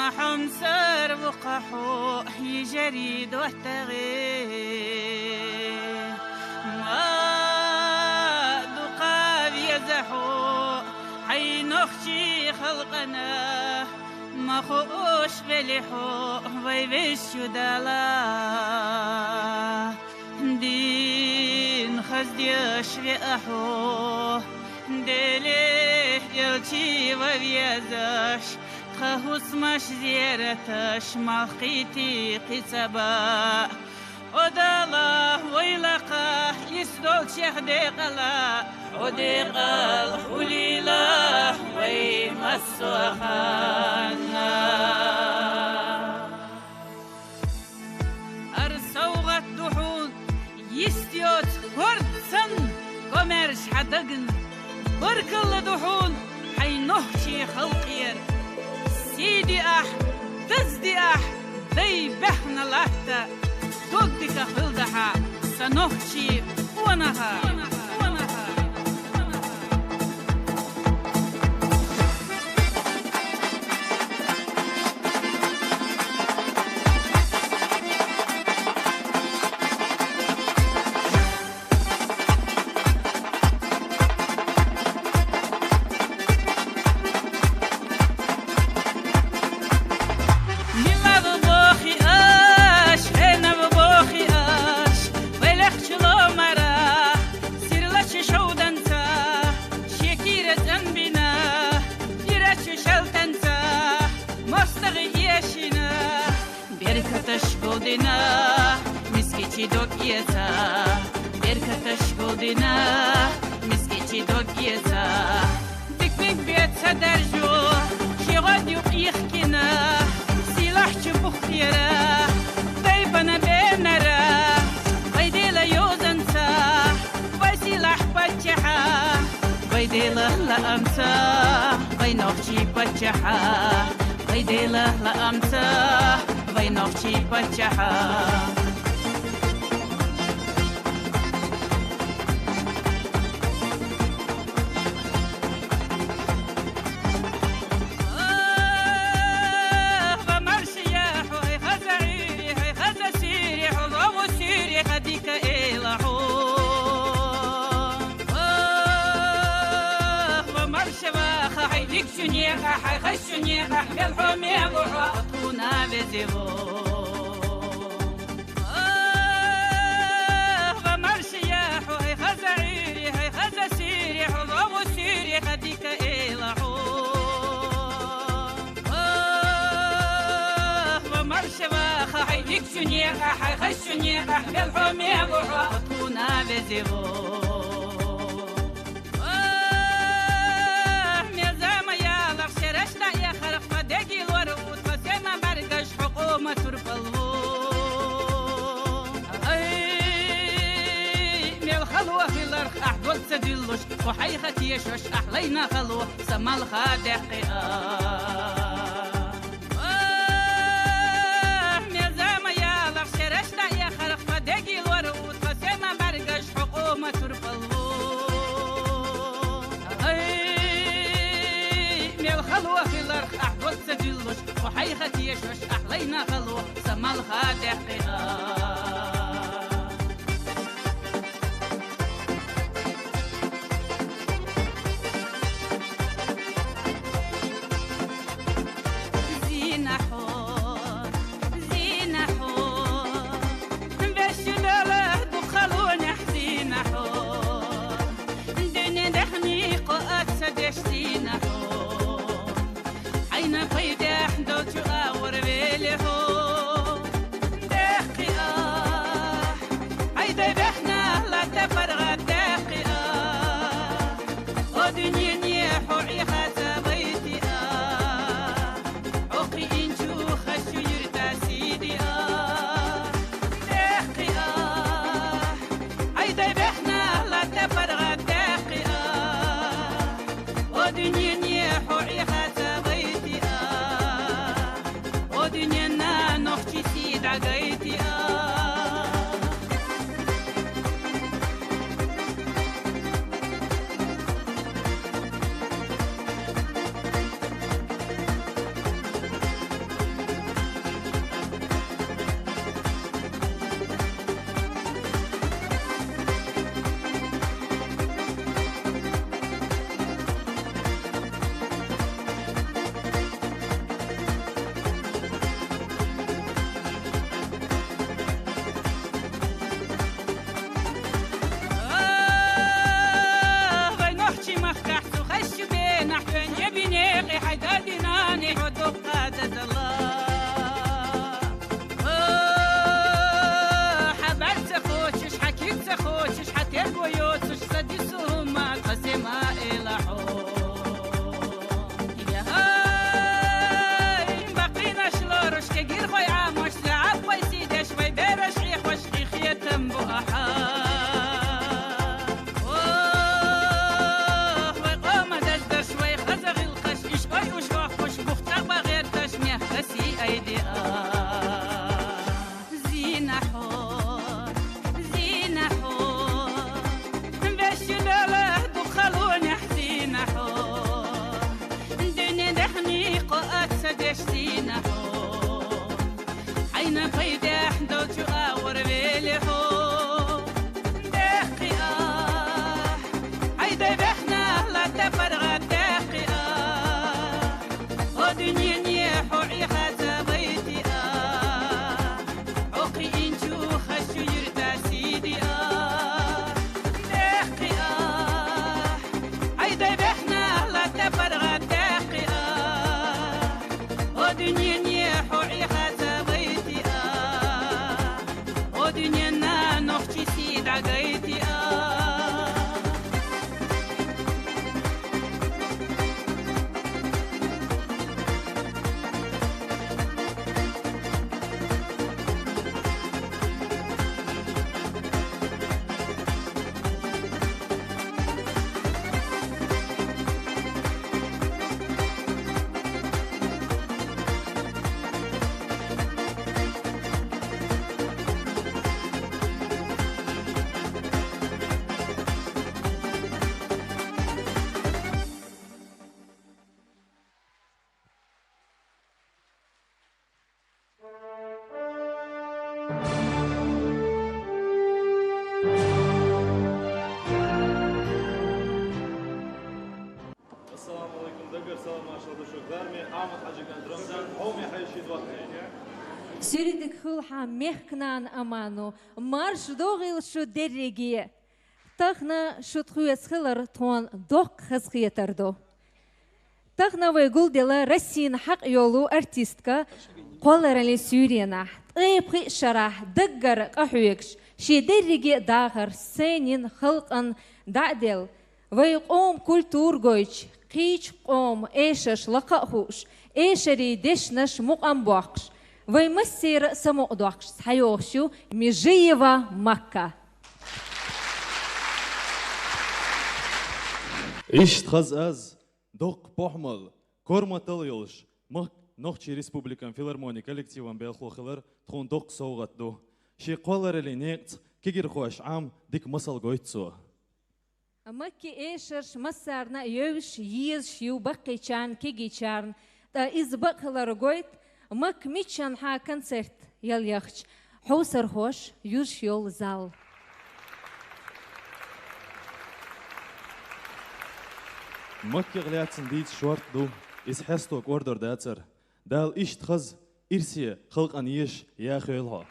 حمسر وقحو يجريد والتغي ما دقاب يزحو حي نخشي خلقنا ما خوش بلحو ويبش يدالا دين خزديش بأحو دليه يلتي وبيزاش خهوس مش زيارتش مخيتي قصبا ودالا ويلقا يسدول شيخ ديقلا وديقل وليلا ويمسوخانا أرسوغت دحون يستيوت هردسن قمرش حدقن بركل دحون حي نهشي خلقير سيدي تزدي دي بحنا لحتا تودك خلدها سنهشي ونها مسكتي دوكيتا بركتش قودنا مسكتي دوكيتا دكبك بيت سدرجو شي غادي يحكينا سلاح تشبخ خيرا طيبنا بينرا بيديلا يوزنتا بيسلاح بتشحا بيديلا لأمتا بينوخشي بتشحا بيديلا لأمتا بينوخشي بتشحا شنيخة حيخش شنيخة بالحومي وحطونا بزيغو غمر شياحو هي خزعيري هي خزسيري حضو سيري خديك إيلاحو غمر شواخة حيديك شنيخة حيخش شنيخة بالحومي وحطونا بزيغو ما ترفلو أي ميل خلوة في الأرخ أحدود سدلوش وحيخة يشوش أحلينا خلوة سمال خادقي ميل زاما يالغ شرشنا يا خرق فدقي الورود فسيما برقش حقومة ترفلو أي ميل خلوة في الأرخ أحدود سدلوش وحيخة يشوش أحلينا خلوة سمال خادقي السلام عليكم دقر سلام ما شاء الله شو غرمي عامل حاجة كانت رمضان هم يحيشي دوقتين Сюридик хулха мехкнан аману, марш догил шу дерреги. Тахна шутхуес хилар тон док хазхиятардо. Тахна вайгул дела Расин хак йолу артистка қоларали сюрена. Тайпхи шарах даггар қахуекш. Ши дерреги дагар сенин хылқан дадел. Вайқом культур гойч. Қич қом эшаш лақахуш. Эшари дешнаш муқамбуақш. ويمسير سمو دوخش حيوشو ميجيوا مكة إيش تخز أز دوق بحمل كورما تليلش مك نخشي ريسبوبليكان فيلارموني كولكتيفان بيلخو خلر تخون دوق صوغت دو شي قولر اللي نيقت كيجر خوش عام ديك مسل قويتسو مكي إيشرش مسارنا يوش يز شيو بقي چان كيجي چان إز بقلر قويت مك ميتشان ها كونسرت يل يخش حوسر هوش يوش يول زال مك غلياتسن ديت شورت دو إز حستوك اوردر داتسر دال إيش تخز إرسي خلق أنيش يا خيلها